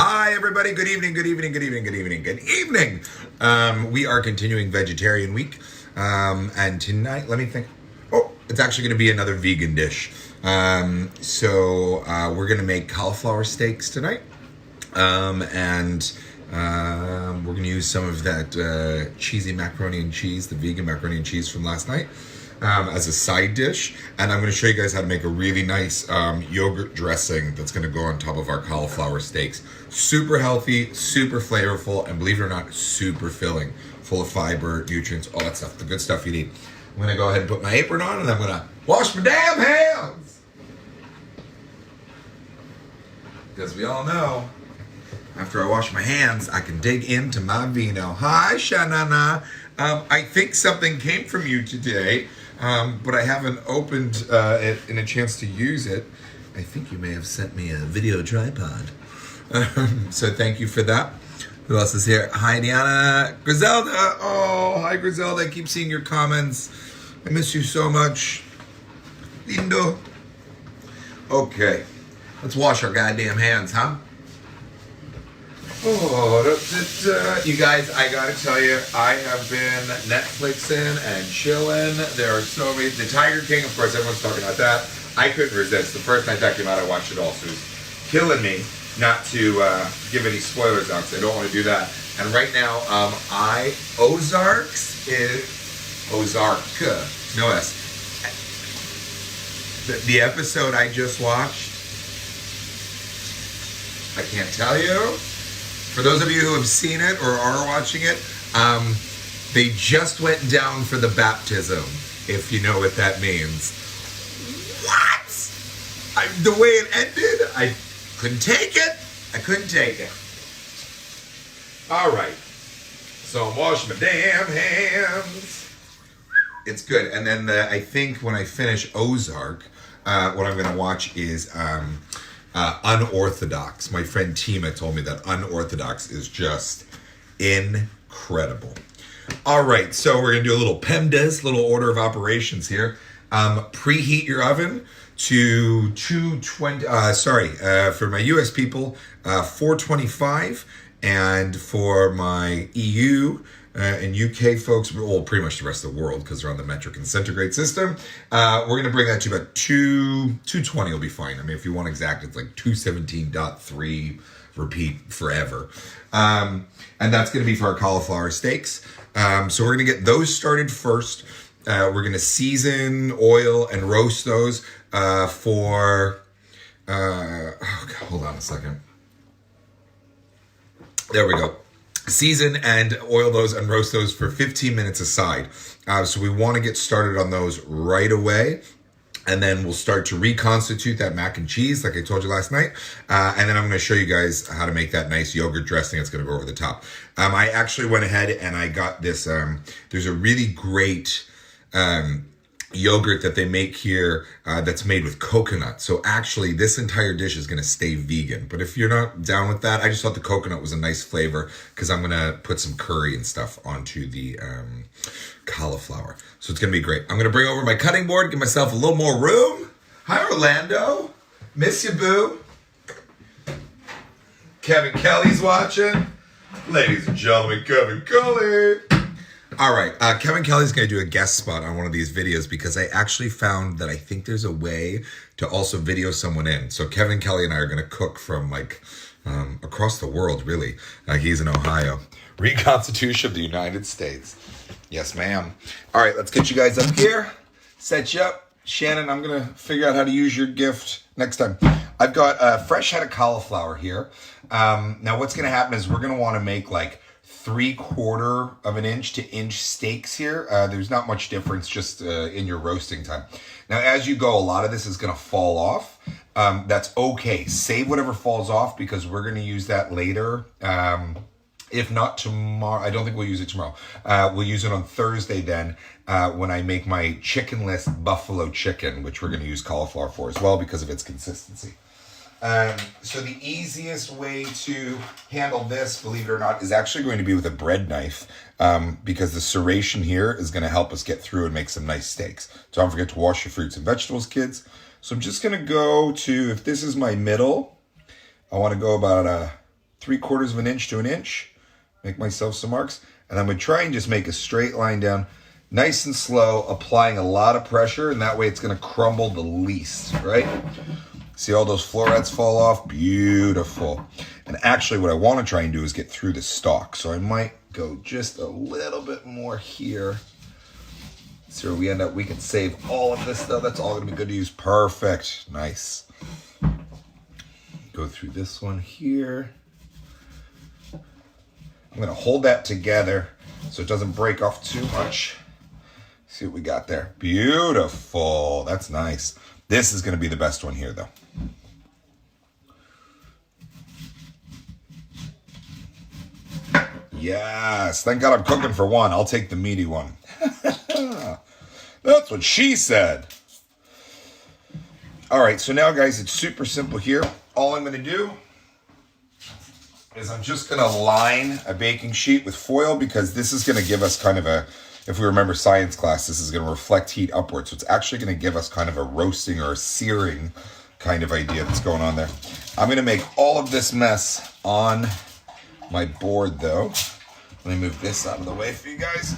Hi, everybody. Good evening, good evening, good evening, good evening, good evening. We are continuing Vegetarian Week. And tonight, let me think. Oh, it's actually going to be another vegan dish. So we're going to make cauliflower steaks tonight. And we're going to use some of that cheesy macaroni and cheese, the vegan macaroni and cheese from last night, as a side dish. And I'm going to show you guys how to make a really nice yogurt dressing that's going to go on top of our cauliflower steaks. Super healthy, super flavorful, and believe it or not, super filling, full of fiber, nutrients, all that stuff, the good stuff you need. I'm going to go ahead and put my apron on, and I'm going to wash my damn hands. Because we all know, after I wash my hands, I can dig into my vino. Hi, Shanana. I think something came from you today, but I haven't opened it in a chance to use it. I think you may have sent me a video tripod. So thank you for that. Who else is here? Hi, Diana. Griselda. Oh, hi, Griselda. I keep seeing your comments. I miss you so much. Lindo. Okay. Let's wash our goddamn hands, huh? Oh, you guys, I gotta tell you, I have been Netflixing and chilling. There are so many. The Tiger King, of course, everyone's talking about that. I couldn't resist. The first night that came out, I watched it all. So it was killing me not to give any spoilers out, because I don't want to do that. And right now, Ozarks is Ozark, no S. The episode I just watched, I can't tell you. For those of you who have seen it or are watching it, they just went down for the baptism, if you know what that means. What? The way it ended, I couldn't take it. I couldn't take it. All right. So I'm washing my damn hands. It's good. And then I think when I finish Ozark, what I'm going to watch is Unorthodox. My friend Tima told me that Unorthodox is just incredible. All right, so we're going to do a little PEMDAS, little order of operations here. Preheat your oven to 220, for my US people, 425, and for my EU and UK folks, well, pretty much the rest of the world, because they're on the metric and centigrade system, we're going to bring that to about 220 will be fine. I mean, if you want exact, it's like 217.3, repeat forever. And that's going to be for our cauliflower steaks. So we're going to get those started first. We're going to season, oil, and roast those for, hold on a second. There we go. Season and oil those and roast those for 15 minutes aside. So we want to get started on those right away. And then we'll start to reconstitute that mac and cheese, like I told you last night. And then I'm going to show you guys how to make that nice yogurt dressing that's going to go over the top. I actually went ahead and I got this. There's a really great yogurt that they make here that's made with coconut. So actually, this entire dish is going to stay vegan. But if you're not down with that, I just thought the coconut was a nice flavor, because I'm going to put some curry and stuff onto the cauliflower. So it's going to be great. I'm going to bring over my cutting board, give myself a little more room. Hi, Orlando. Miss you, boo. Kevin Kelly's watching. Ladies and gentlemen, Kevin Kelly. All right, Kevin Kelly's going to do a guest spot on one of these videos, because I actually found that I think there's a way to also video someone in. So Kevin Kelly and I are going to cook from across the world, really. He's in Ohio. Reconstitution of the United States. Yes, ma'am. All right, let's get you guys up here. Set you up. Shannon, I'm going to figure out how to use your gift next time. I've got a fresh head of cauliflower here. Now what's going to happen is we're going to want to make 3/4 of an inch to inch steaks here. There's not much difference, just in your roasting time. Now, as you go, a lot of this is going to fall off. That's okay. Save whatever falls off, because we're going to use that later. If not tomorrow, I don't think we'll use it tomorrow. We'll use it on Thursday then, when I make my chickenless buffalo chicken, which we're going to use cauliflower for as well because of its consistency. So the easiest way to handle this, believe it or not, is actually going to be with a bread knife, because the serration here is going to help us get through and make some nice steaks. So don't forget to wash your fruits and vegetables, kids. So I'm just going to go to, if this is my middle, I want to go about 3/4 of an inch to an inch. Make myself some marks. And I'm going to try and just make a straight line down, nice and slow, applying a lot of pressure, and that way it's going to crumble the least, right? See all those florets fall off? Beautiful. And actually what I want to try and do is get through the stalk. So I might go just a little bit more here. See where we end up. We can save all of this stuff. That's all going to be good to use. Perfect. Nice. Go through this one here. I'm going to hold that together so it doesn't break off too much. See what we got there. Beautiful. That's nice. This is going to be the best one here, though. Yes. Thank God I'm cooking for one. I'll take the meaty one. That's what she said. All right. So now, guys, it's super simple here. All I'm going to do is I'm just going to line a baking sheet with foil because this is going to give us kind of a, if we remember science class, this is going to reflect heat upwards. So it's actually going to give us kind of a roasting or a searing kind of idea that's going on there. I'm going to make all of this mess on my board though. Let me move this out of the way for you guys.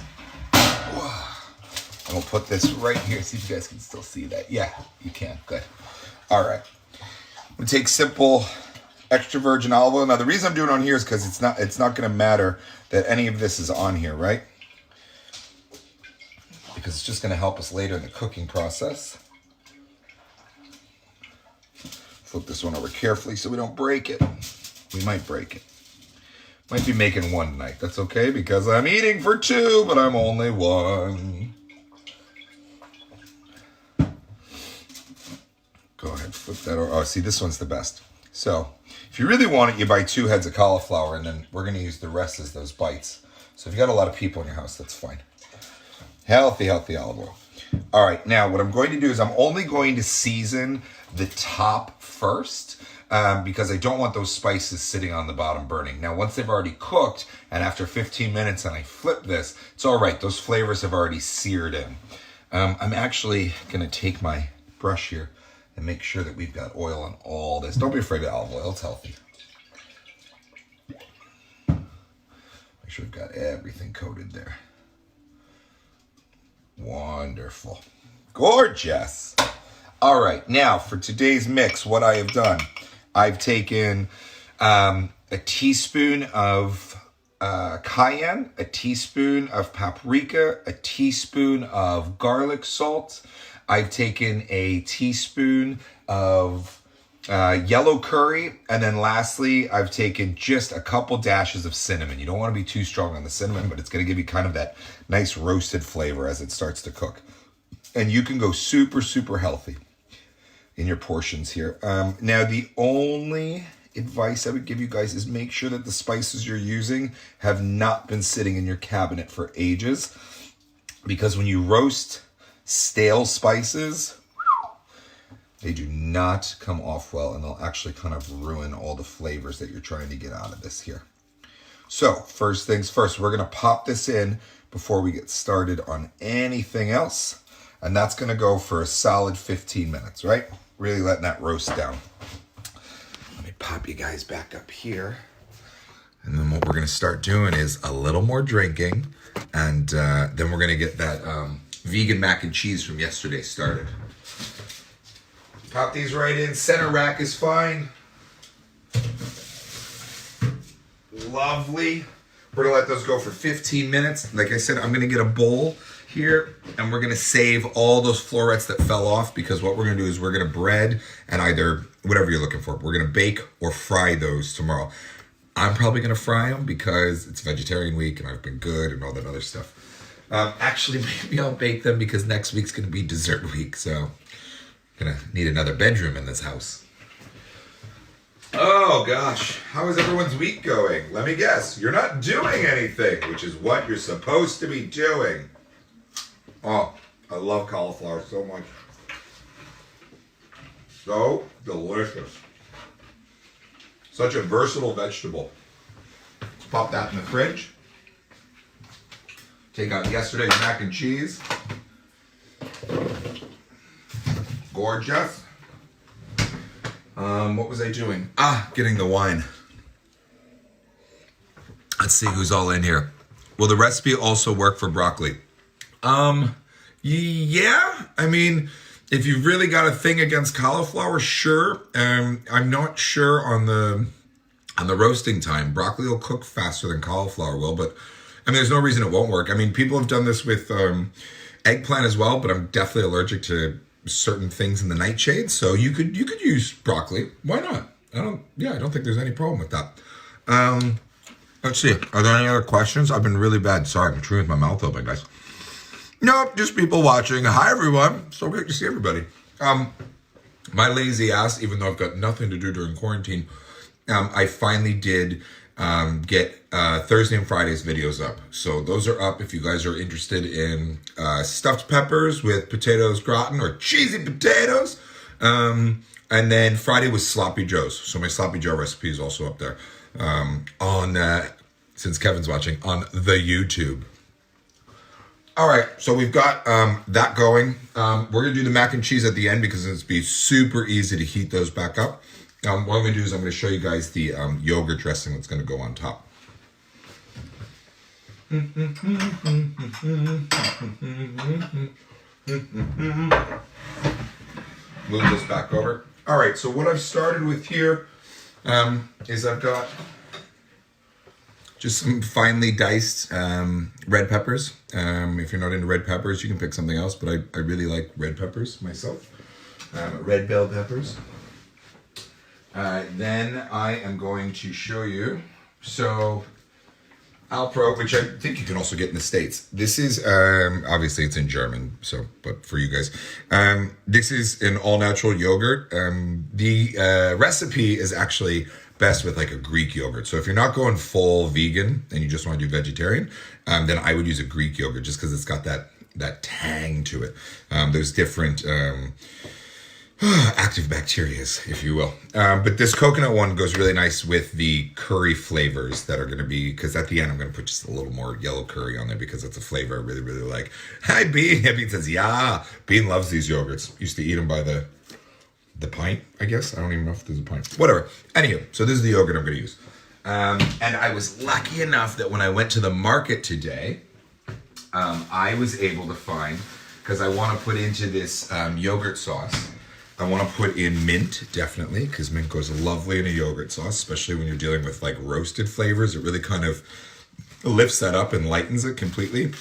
And we'll put this right here. See if you guys can still see that. Yeah, you can. Good. All right. I'm going to take simple extra virgin olive oil. Now the reason I'm doing it on here is because it's not going to matter that any of this is on here, right? Because it's just going to help us later in the cooking process. Flip this one over carefully so we don't break it. We might break it. Might be making one tonight. That's okay because I'm eating for two, but I'm only one. Go ahead, flip that over. Oh, see, this one's the best. So if you really want it, you buy 2 heads of cauliflower, and then we're going to use the rest as those bites. So if you got a lot of people in your house, that's fine. Healthy, healthy olive oil. All right, now what I'm going to do is I'm only going to season the top first because I don't want those spices sitting on the bottom burning. Now, once they've already cooked, and after 15 minutes and I flip this, it's all right. Those flavors have already seared in. I'm actually going to take my brush here and make sure that we've got oil on all this. Don't be afraid of olive oil, it's healthy. Make sure we've got everything coated there. Wonderful. Gorgeous. All right, now for today's mix, what I have done, I've taken a teaspoon of cayenne, a teaspoon of paprika, a teaspoon of garlic salt. I've taken a teaspoon of yellow curry, and then lastly, I've taken just a couple dashes of cinnamon. You don't want to be too strong on the cinnamon, but it's going to give you kind of that nice roasted flavor as it starts to cook. And you can go super, super healthy in your portions here. Now, the only advice I would give you guys is make sure that the spices you're using have not been sitting in your cabinet for ages, because when you roast stale spices, they do not come off well, and they'll actually kind of ruin all the flavors that you're trying to get out of this here. So first things first, we're going to pop this in before we get started on anything else, and that's going to go for a solid 15 minutes, right? Really letting that roast down. Let me pop you guys back up here, and then what we're going to start doing is a little more drinking, and then we're going to get that vegan mac and cheese from yesterday started. Pop these right in. Center rack is fine. Lovely. We're going to let those go for 15 minutes. Like I said, I'm going to get a bowl here, and we're going to save all those florets that fell off, because what we're going to do is we're going to bread and either, whatever you're looking for, we're going to bake or fry those tomorrow. I'm probably going to fry them because it's vegetarian week and I've been good and all that other stuff. Actually, maybe I'll bake them because next week's going to be dessert week, so I'm going to need another bedroom in this house. Oh, gosh. How is everyone's week going? Let me guess. You're not doing anything, which is what you're supposed to be doing. Oh, I love cauliflower so much. So delicious. Such a versatile vegetable. Let's pop that in the fridge. Take out yesterday's mac and cheese. Gorgeous. What was I doing? Getting the wine. Let's see who's all in here. Will the recipe also work for broccoli? Yeah. I mean, if you've really got a thing against cauliflower, sure. I'm not sure on the roasting time. Broccoli will cook faster than cauliflower will, but I mean, there's no reason it won't work. I mean, people have done this with eggplant as well, but I'm definitely allergic to certain things in the nightshade. So you could use broccoli. Why not? I don't think there's any problem with that. Let's see. Are there any other questions? I've been really bad. Sorry, I'm chewing with my mouth open, guys. Nope, just people watching. Hi, everyone. So great to see everybody. My lazy ass, even though I've got nothing to do during quarantine, I finally did get Thursday and Friday's videos up. So those are up if you guys are interested in stuffed peppers with potatoes gratin or cheesy potatoes. And then Friday was sloppy joes. So my sloppy joe recipe is also up there on, since Kevin's watching, on the YouTube. All right, so we've got that going. We're going to do the mac and cheese at the end because it's be super easy to heat those back up. What I'm going to do is I'm going to show you guys the yogurt dressing that's going to go on top. Move this back over. All right, so what I've started with here is I've got just some finely diced red peppers. If you're not into red peppers, you can pick something else, but I really like red peppers myself. Red bell peppers. Then I am going to show you, so Alpro, which I think you can also get in the States. This is, obviously it's in German, so, but for you guys. This is an all-natural yogurt. The recipe is actually best with like a Greek yogurt. So if you're not going full vegan and you just want to do vegetarian, then I would use a Greek yogurt just because it's got that tang to it. There's different active bacterias, if you will. But this coconut one goes really nice with the curry flavors that are going to be, because at the end I'm going to put just a little more yellow curry on there because it's a flavor I really, really like. Hi, Bean. Bean says, yeah. Bean loves these yogurts. Used to eat them by the pint, I guess. I don't even know if there's a pint. Whatever. Anywho, so this is the yogurt I'm going to use. And I was lucky enough that when I went to the market today, I was able to find, because I want to put into this yogurt sauce, I want to put in mint, definitely, because mint goes lovely in a yogurt sauce, especially when you're dealing with like roasted flavors. It really kind of lifts that up and lightens it completely.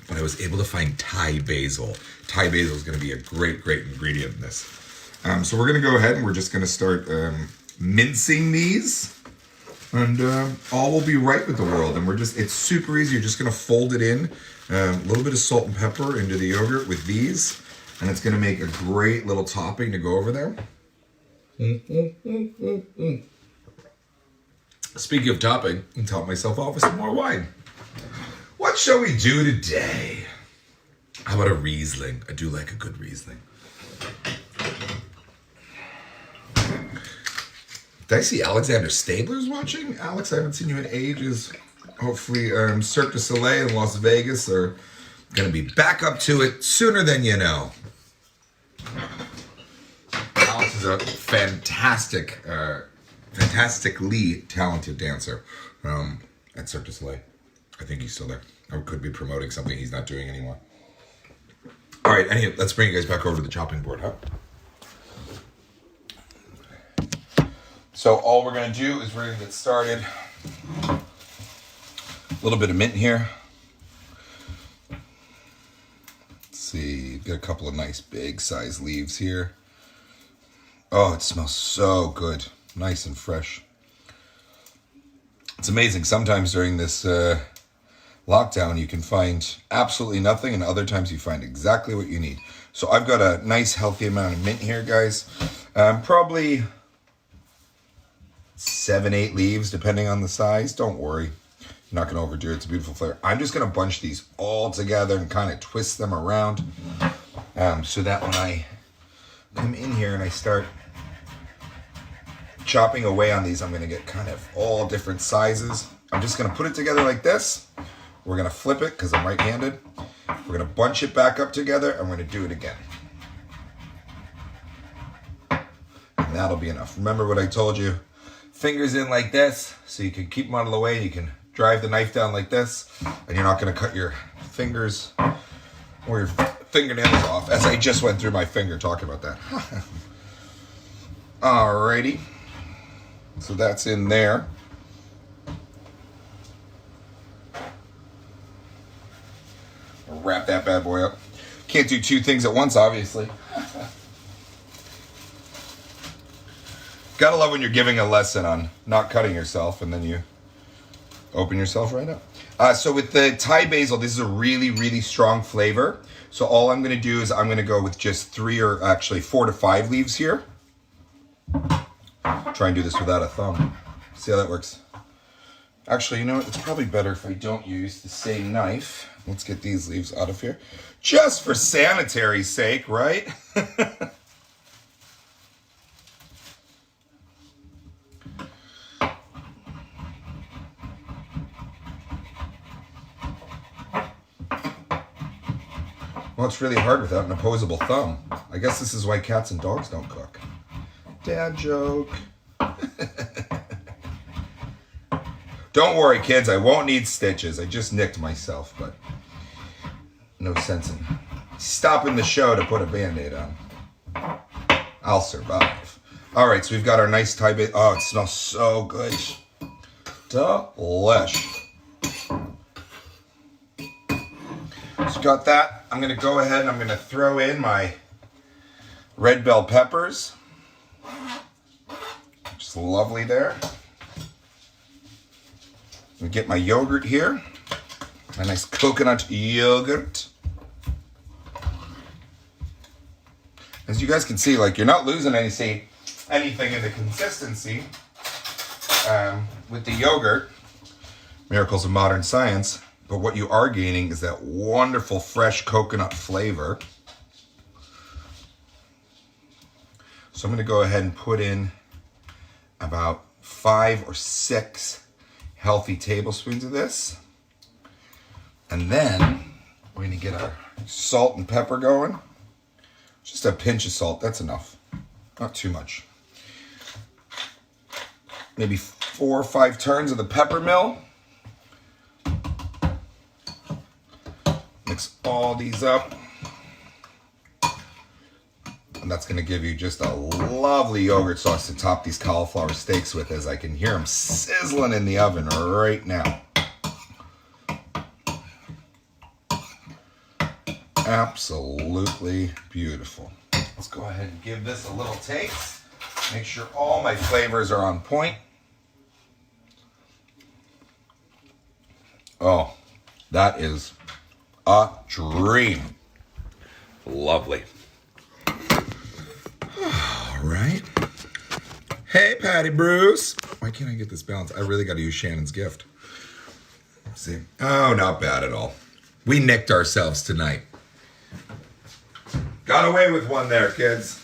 But I was able to find Thai basil. Thai basil is going to be a great, great ingredient in this. So we're going to go ahead and we're just going to start mincing these. And all will be right with the world. And it's super easy. You're just going to fold it in, a little bit of salt and pepper into the yogurt with these. And it's going to make a great little topping to go over there. Speaking of topping, I'll top myself off with some more wine. What shall we do today? How about a Riesling? I do like a good Riesling. Did I see Alexander Stabler's watching? Alex, I haven't seen you in ages. Hopefully Cirque du Soleil in Las Vegas are going to be back up to it sooner than you know. Alex is a fantastically talented dancer at Cirque du Soleil. I think he's still there. I could be promoting something he's not doing anymore. All right, anyway, let's bring you guys back over to the chopping board, huh? So all we're going to do is we're going to get started. A little bit of mint here. Let's see, got a couple of nice big size leaves here. Oh, it smells so good. Nice and fresh. It's amazing. Sometimes during this lockdown, you can find absolutely nothing, and other times you find exactly what you need. So I've got a nice healthy amount of mint here, guys. Probably 7-8 leaves, depending on the size. Don't worry. I'm not going to overdo it. It's a beautiful flavor. I'm just going to bunch these all together and kind of twist them around so that when I come in here and I start chopping away on these, I'm going to get kind of all different sizes. I'm just going to put it together like this. We're going to flip it because I'm right-handed. We're going to bunch it back up together and we're going to do it again. And that'll be enough. Remember what I told you? Fingers in like this so you can keep them out of the way. You can drive the knife down like this, and you're not going to cut your fingers or your fingernails off, as I just went through my finger talking about that. Alrighty. So that's in there. I'll wrap that bad boy up. Can't do two things at once, obviously. Gotta love when you're giving a lesson on not cutting yourself and then you open yourself right up. So with the Thai basil, this is a really, really strong flavor. So all I'm gonna do is I'm gonna go with just 4 to 5 leaves here. Try and do this without a thumb. See how that works? Actually, you know what? It's probably better if I don't use the same knife. Let's get these leaves out of here. Just for sanitary sake, right? Well, it's really hard without an opposable thumb. I guess this is why cats and dogs don't cook. Dad joke. Don't worry, kids. I won't need stitches. I just nicked myself, but no sense in stopping the show to put a Band-Aid on. I'll survive. All right, so we've got our nice Thai basil. Oh, it smells so good. Delish. So got that. I'm going to go ahead and I'm going to throw in my red bell peppers. Just lovely there. I'm going to get my yogurt here. My nice coconut yogurt. As you guys can see, like, you're not losing anything in the consistency with the yogurt. Miracles of modern science. But what you are gaining is that wonderful fresh coconut flavor. So I'm going to go ahead and put in about 5 or 6 healthy tablespoons of this. And then we're going to get our salt and pepper going. Just a pinch of salt, that's enough. Not too much. Maybe 4 or 5 turns of the pepper mill. Mix all these up. And that's going to give you just a lovely yogurt sauce to top these cauliflower steaks with, as I can hear them sizzling in the oven right now. Absolutely beautiful. Let's go ahead and give this a little taste. Make sure all my flavors are on point. Oh, that is a dream. Lovely. All right. Hey, Patty Bruce. Why can't I get this balanced? I really got to use Shannon's gift. Let's see. Oh, not bad at all. We nicked ourselves tonight. Got away with one there, kids.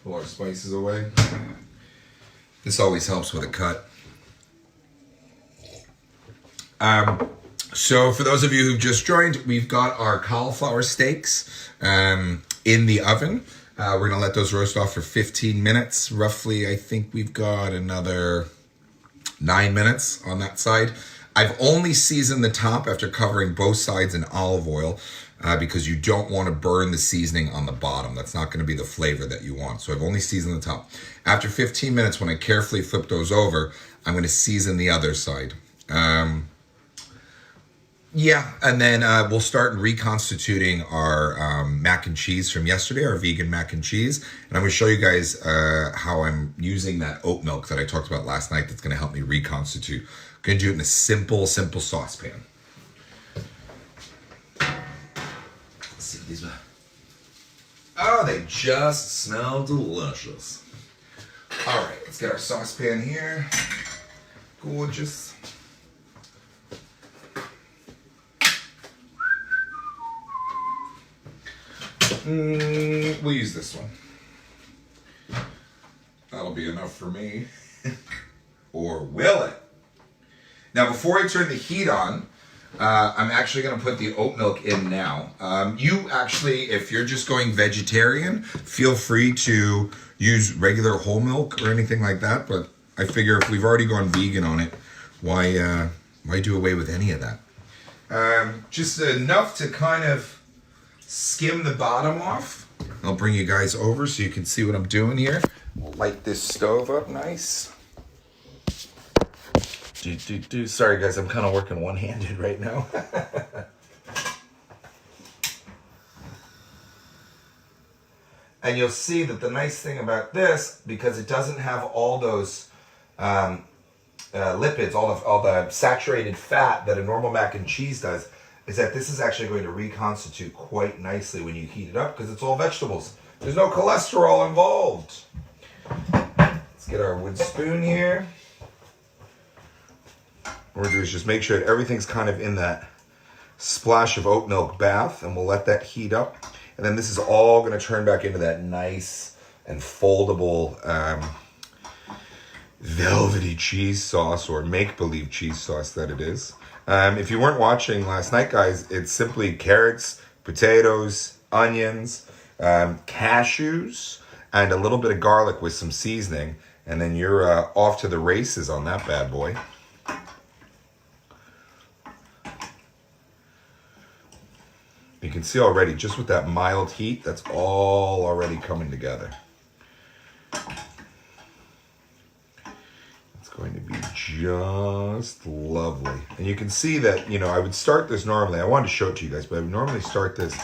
Pull our spices away. This always helps with a cut. So for those of you who've just joined, we've got our cauliflower steaks in the oven. We're going to let those roast off for 15 minutes. Roughly, I think we've got another 9 minutes on that side. I've only seasoned the top after covering both sides in olive oil because you don't want to burn the seasoning on the bottom. That's not going to be the flavor that you want. So I've only seasoned the top. After 15 minutes, when I carefully flip those over, I'm going to season the other side. Yeah, and then we'll start reconstituting our mac and cheese from yesterday, our vegan mac and cheese. And I'm going to show you guys how I'm using that oat milk that I talked about last night that's going to help me reconstitute. I'm going to do it in a simple saucepan. Let's see what these are. Oh, they just smell delicious. All right, let's get our saucepan here. Gorgeous. We'll use this one. That'll be enough for me. Or will it? Now, before I turn the heat on, I'm actually going to put the oat milk in now. You actually, if you're just going vegetarian, feel free to use regular whole milk or anything like that. But I figure if we've already gone vegan on it, why do away with any of that? Just enough to kind of skim the bottom off. I'll bring you guys over so you can see what I'm doing here. We'll light this stove up nice. Sorry guys, I'm kind of working one-handed right now. And you'll see that the nice thing about this, because it doesn't have all those lipids, all the saturated fat that a normal mac and cheese does, is that this is actually going to reconstitute quite nicely when you heat it up because it's all vegetables. There's no cholesterol involved. Let's get our wood spoon here. What we're going to do is just make sure that everything's kind of in that splash of oat milk bath, and we'll let that heat up. And then this is all going to turn back into that nice and foldable velvety cheese sauce, or make-believe cheese sauce that it is. If you weren't watching last night, guys, it's simply carrots, potatoes, onions, cashews, and a little bit of garlic with some seasoning. And then you're off to the races on that bad boy. You can see already, just with that mild heat, that's all already coming together. It's going to be just lovely. And you can see that, you know, I would start this normally. I wanted to show it to you guys, but I would normally start this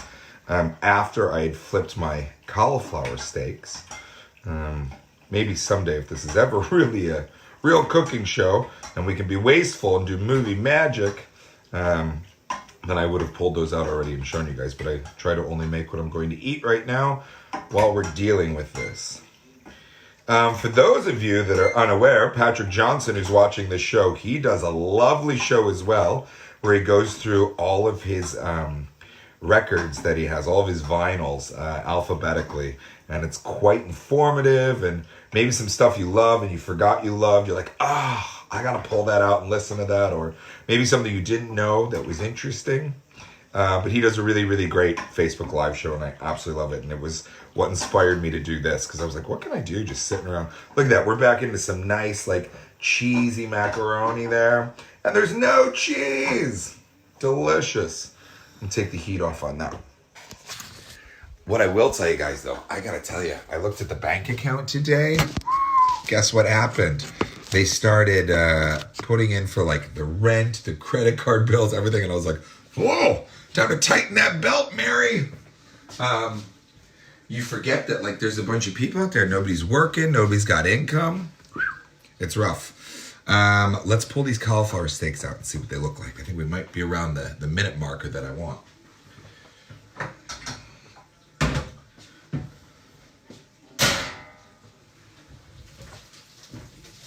after I had flipped my cauliflower steaks. Maybe someday, if this is ever really a real cooking show and we can be wasteful and do movie magic, then I would have pulled those out already and shown you guys. But I try to only make what I'm going to eat right now while we're dealing with this. For those of you that are unaware, Patrick Johnson, who's watching this show, he does a lovely show as well, where he goes through all of his records that he has, all of his vinyls alphabetically. And it's quite informative, and maybe some stuff you love and you forgot you loved. You're like, I got to pull that out and listen to that. Or maybe something you didn't know that was interesting. But he does a really, really great Facebook Live show, and I absolutely love it. And it was what inspired me to do this, because I was like, what can I do just sitting around? Look at that. We're back into some nice, like, cheesy macaroni there. And there's no cheese. Delicious. And take the heat off on that. What I will tell you guys, though, I got to tell you, I looked at the bank account today. Guess what happened? They started putting in for, like, the rent, the credit card bills, everything. And I was like, whoa, time to tighten that belt, Mary. You forget that, like, there's a bunch of people out there. Nobody's working. Nobody's got income. It's rough. Let's pull these cauliflower steaks out and see what they look like. I think we might be around the minute marker that I want.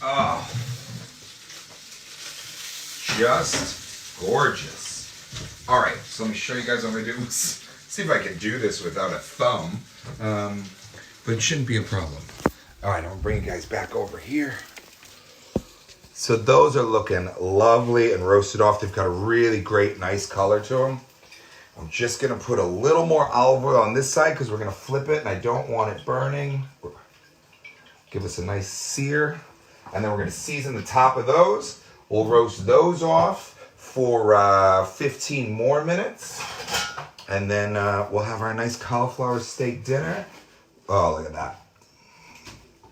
Oh, just gorgeous. All right, so let me show you guys what I'm going to do. See if I can do this without a thumb. But it shouldn't be a problem. All right, I'm going to bring you guys back over here. So those are looking lovely and roasted off. They've got a really great, nice color to them. I'm just going to put a little more olive oil on this side because we're going to flip it, and I don't want it burning. Give us a nice sear. And then we're going to season the top of those. We'll roast those off for 15 more minutes. And then we'll have our nice cauliflower steak dinner. Oh, look at that.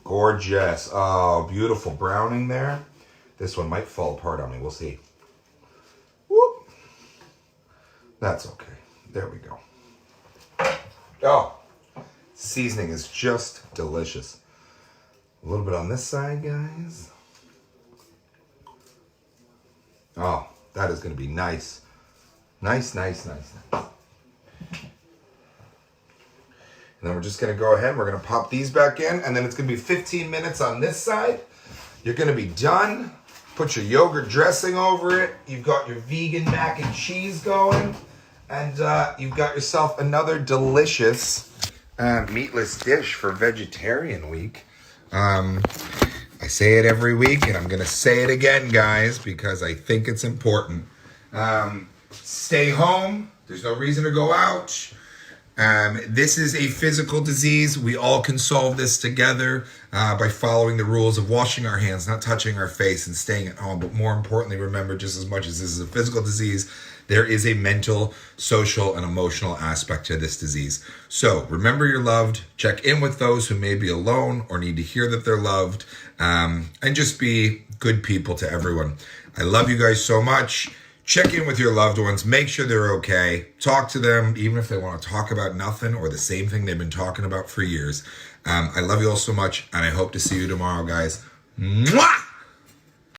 Gorgeous. Oh, beautiful browning there. This one might fall apart on me. We'll see. Whoop. That's okay. There we go. Oh, seasoning is just delicious. A little bit on this side, guys. Oh, that is going to be nice. Nice, nice, nice, nice. And then we're just going to go ahead. We're going to pop these back in. And then it's going to be 15 minutes on this side. You're going to be done. Put your yogurt dressing over it. You've got your vegan mac and cheese going. And you've got yourself another delicious meatless dish for Vegetarian Week. I say it every week, and I'm going to say it again, guys, because I think it's important. Stay home. There's no reason to go out. This is a physical disease. We all can solve this together by following the rules of washing our hands, not touching our face, and staying at home. But more importantly, remember, just as much as this is a physical disease, there is a mental, social, and emotional aspect to this disease. So remember you're loved. Check in with those who may be alone or need to hear that they're loved, and just be good people to everyone. I love you guys so much. Check in with your loved ones. Make sure they're okay. Talk to them, even if they want to talk about nothing or the same thing they've been talking about for years. I love you all so much, and I hope to see you tomorrow, guys. Mwah!